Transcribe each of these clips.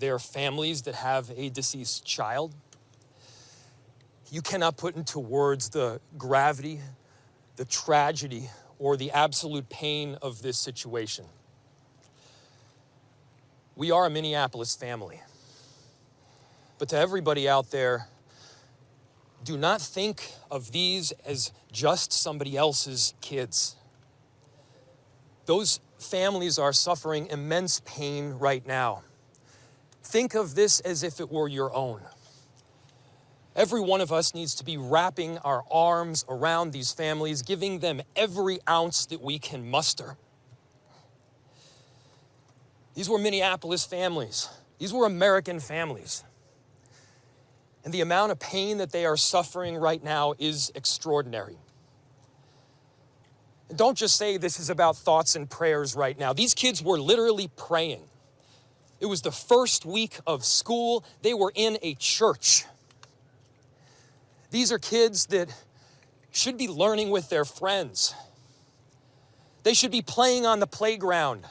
their families that have a deceased child. You cannot put into words the gravity, the tragedy, or the absolute pain of this situation. We are a Minneapolis family. But to everybody out there, do not think of these as just somebody else's kids. Those families are suffering immense pain right now. Think of this as if it were your own. Every one of us needs to be wrapping our arms around these families, giving them every ounce that we can muster. These were Minneapolis families. These were American families. And the amount of pain that they are suffering right now is extraordinary. And don't just say this is about thoughts and prayers right now. These kids were literally praying. It was the first week of school. They were in a church. These are kids that should be learning with their friends. They should be playing on the playground.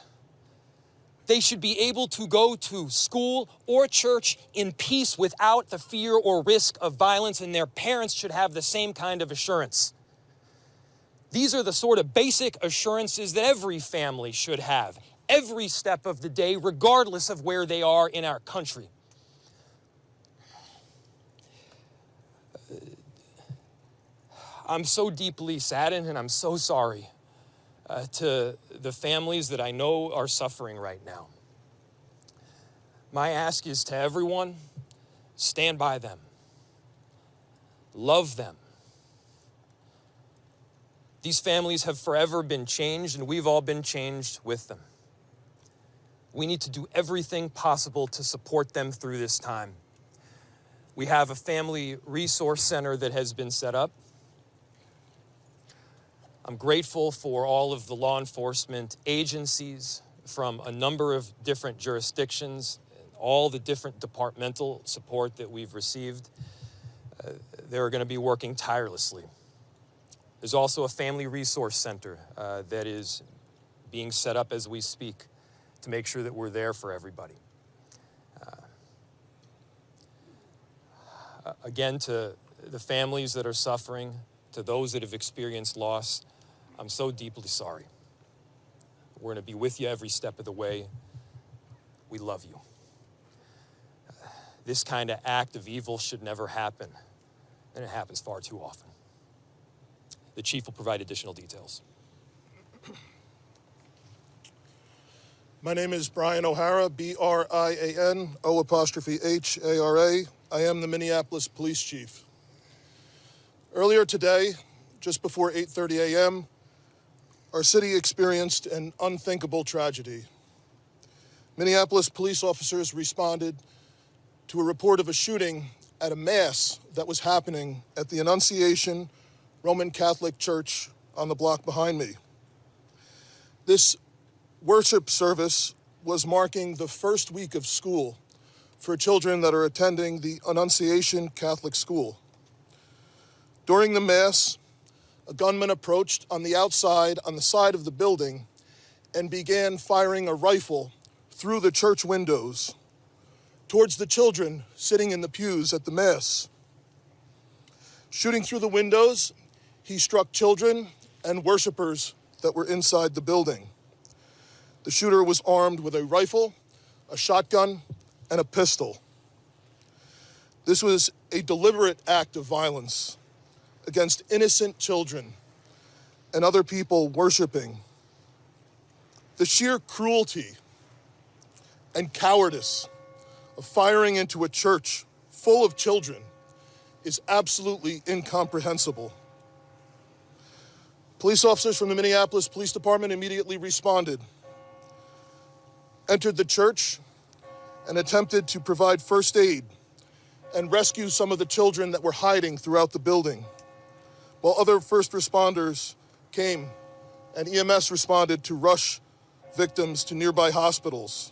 They should be able to go to school or church in peace without the fear or risk of violence, and their parents should have the same kind of assurance. These are the sort of basic assurances that every family should have, every step of the day, regardless of where they are in our country. I'm so deeply saddened, and I'm so sorry to the families that I know are suffering right now. My ask is to everyone, stand by them. Love them. These families have forever been changed, and we've all been changed with them. We need to do everything possible to support them through this time. We have a family resource center that has been set up. I'm grateful for all of the law enforcement agencies from a number of different jurisdictions, and all the different departmental support that we've received. They're going to be working tirelessly. There's also a family resource center that is being set up as we speak to make sure that we're there for everybody. Again, to the families that are suffering, to those that have experienced loss, I'm so deeply sorry. We're going to be with you every step of the way. We love you. This kind of act of evil should never happen, and it happens far too often. The chief will provide additional details. My name is Brian O'Hara, B-R-I-A-N, O''H-A-R-A. I am the Minneapolis Police Chief. Earlier today, just before 8:30 a.m., our city experienced an unthinkable tragedy. Minneapolis police officers responded to a report of a shooting at a mass that was happening at the Annunciation Roman Catholic Church on the block behind me. This worship service was marking the first week of school for children that are attending the Annunciation Catholic School. During the mass, a gunman approached on the outside on the side of the building and began firing a rifle through the church windows towards the children sitting in the pews at the mass. Shooting through the windows, he struck children and worshipers that were inside the building. The shooter was armed with a rifle, a shotgun, and a pistol. This was a deliberate act of violence against innocent children and other people worshiping. The sheer cruelty and cowardice of firing into a church full of children is absolutely incomprehensible. Police officers from the Minneapolis Police Department immediately responded, entered the church, and attempted to provide first aid and rescue some of the children that were hiding throughout the building, while other first responders came and EMS responded to rush victims to nearby hospitals.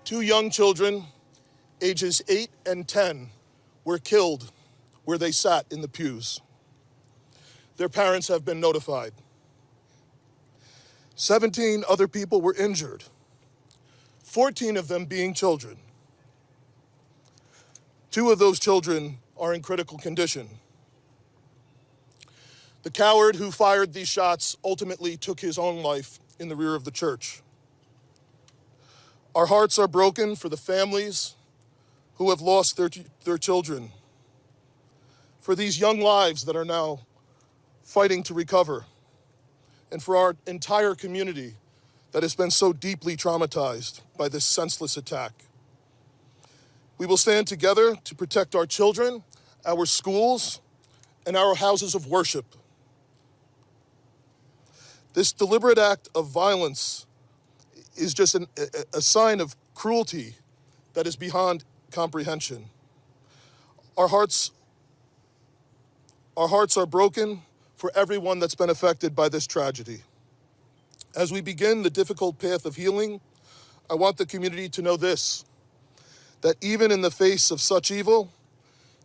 2 young children, ages 8 and 10, were killed where they sat in the pews. Their parents have been notified. 17 other people were injured. 14 of them being children. 2 of those children are in critical condition. The coward who fired these shots ultimately took his own life in the rear of the church. Our hearts are broken for the families who have lost their children, for these young lives that are now fighting to recover, and for our entire community that has been so deeply traumatized by this senseless attack. We will stand together to protect our children, our schools, and our houses of worship. This deliberate act of violence is just a sign of cruelty that is beyond comprehension. Our hearts are broken for everyone that's been affected by this tragedy. As we begin the difficult path of healing, I want the community to know this, that even in the face of such evil,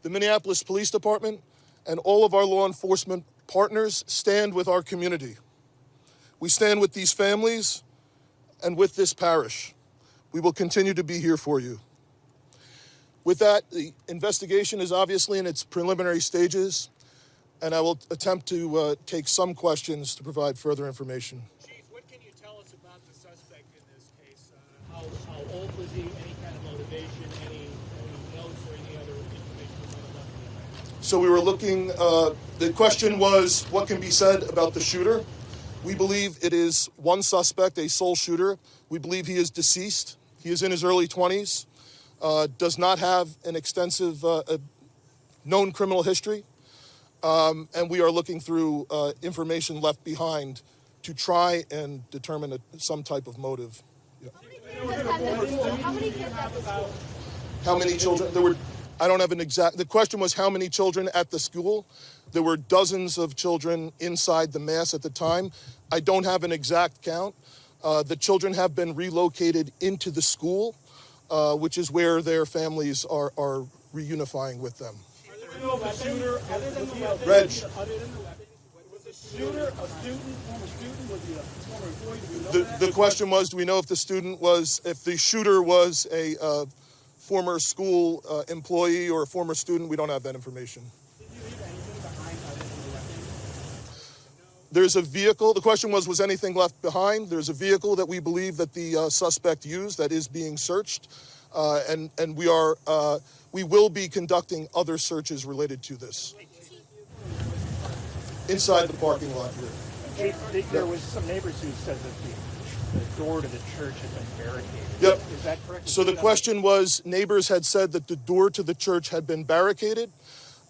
the Minneapolis Police Department and all of our law enforcement partners stand with our community. We stand with these families and with this parish. We will continue to be here for you. With that, the investigation is obviously in its preliminary stages, and I will attempt to take some questions to provide further information. Chief, what can you tell us about the suspect in this case? How old was he? Any kind of motivation? Any notes or any other information you might have left behind? So we were looking, the question was, what can be said about the shooter? We believe it is one suspect, a sole shooter. We believe he is deceased. He is in his early 20s, does not have an extensive known criminal history, and we are looking through information left behind to try and determine some type of motive. Yeah. How many kids at the school? How many children? There were, I don't have an exact, the question was how many children at the school. There were dozens of children inside the mass at the time. I don't have an exact count. The children have been relocated into the school, which is where their families are reunifying with them. Reg. Was the shooter a student, former student? Was he a former employee? The question was, do we know if the shooter was a former school employee or a former student? We don't have that information. There's a vehicle. The question was anything left behind? There's a vehicle that we believe that the suspect used that is being searched, and we will be conducting other searches related to this inside the parking lot here. There was some neighbors who said that the door to the church had been barricaded. Yep. Is that correct? So the question was, neighbors had said that the door to the church had been barricaded.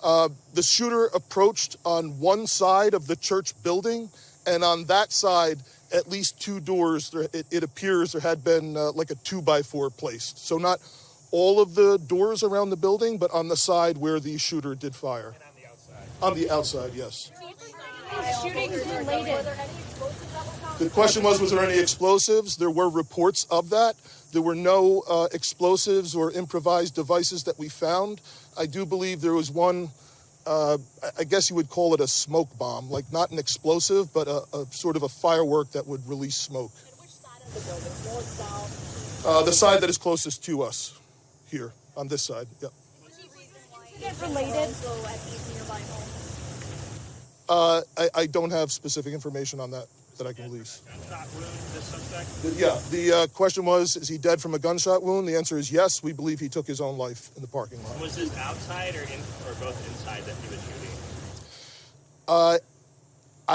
The shooter approached on one side of the church building, and on that side, at least 2 doors, it appears there had been like a 2x4 placed. So not all of the doors around the building, but on the side where the shooter did fire. And on the outside? On the outside, yes. Shootings related. The question was there any explosives? There were reports of that. There were no explosives or improvised devices that we found. I do believe there was one, I guess you would call it a smoke bomb, like not an explosive, but a sort of a firework that would release smoke. And which side of the building? North, south? The side that is closest to us, here, on this side, yep. Is it related? Also at these nearby homes? I don't have specific information on that I can release. Gunshot wound, this suspect? Yeah, the question was, is he dead from a gunshot wound? The answer is yes. We believe he took his own life in the parking lot. Was this outside or both inside that he was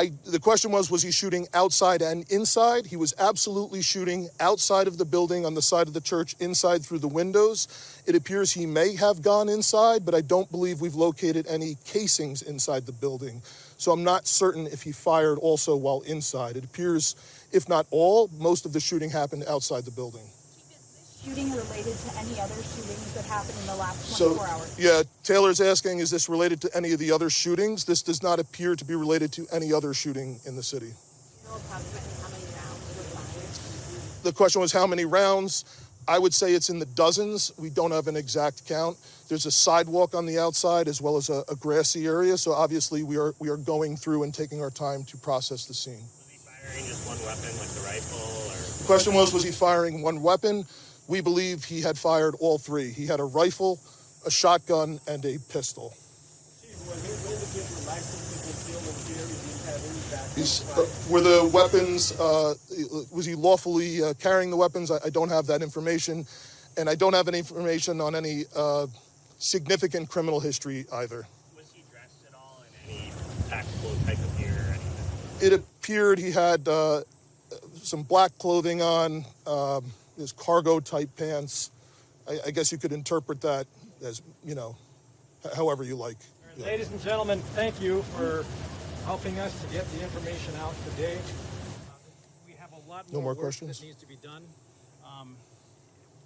shooting? The question was he shooting outside and inside? He was absolutely shooting outside of the building on the side of the church, inside through the windows. It appears he may have gone inside, but I don't believe we've located any casings inside the building. So I'm not certain if he fired also while inside. It appears, if not all, most of the shooting happened outside the building. Is this shooting related to any other shootings that happened in the last 24 hours? Yeah, Taylor's asking, is this related to any of the other shootings? This does not appear to be related to any other shooting in the city. You know approximately how many rounds were fired? The question was how many rounds? I would say it's in the dozens. We don't have an exact count. There's a sidewalk on the outside as well as a grassy area. So obviously we are going through and taking our time to process the scene. Was he firing just one weapon, like the rifle, or? The question was he firing one weapon? We believe he had fired all three. He had a rifle, a shotgun, and a pistol. Were the weapons, was he lawfully carrying the weapons? I don't have that information, and I don't have any information on any significant criminal history either. Was he dressed at all in any tactical type of gear or anything? It appeared he had some black clothing on, his cargo-type pants. I guess you could interpret that as, however you like. Yeah. Ladies and gentlemen, thank you for helping us to get the information out today. We have a lot more work questions? that needs to be done.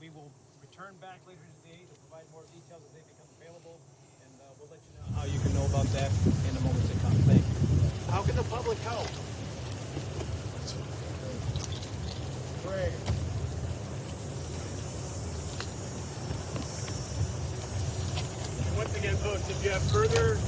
We will return back later today to provide more details as they become available, and we'll let you know how you can know about that in the moments to come. Thank you. How can the public help? Great. Once again, folks, if you have further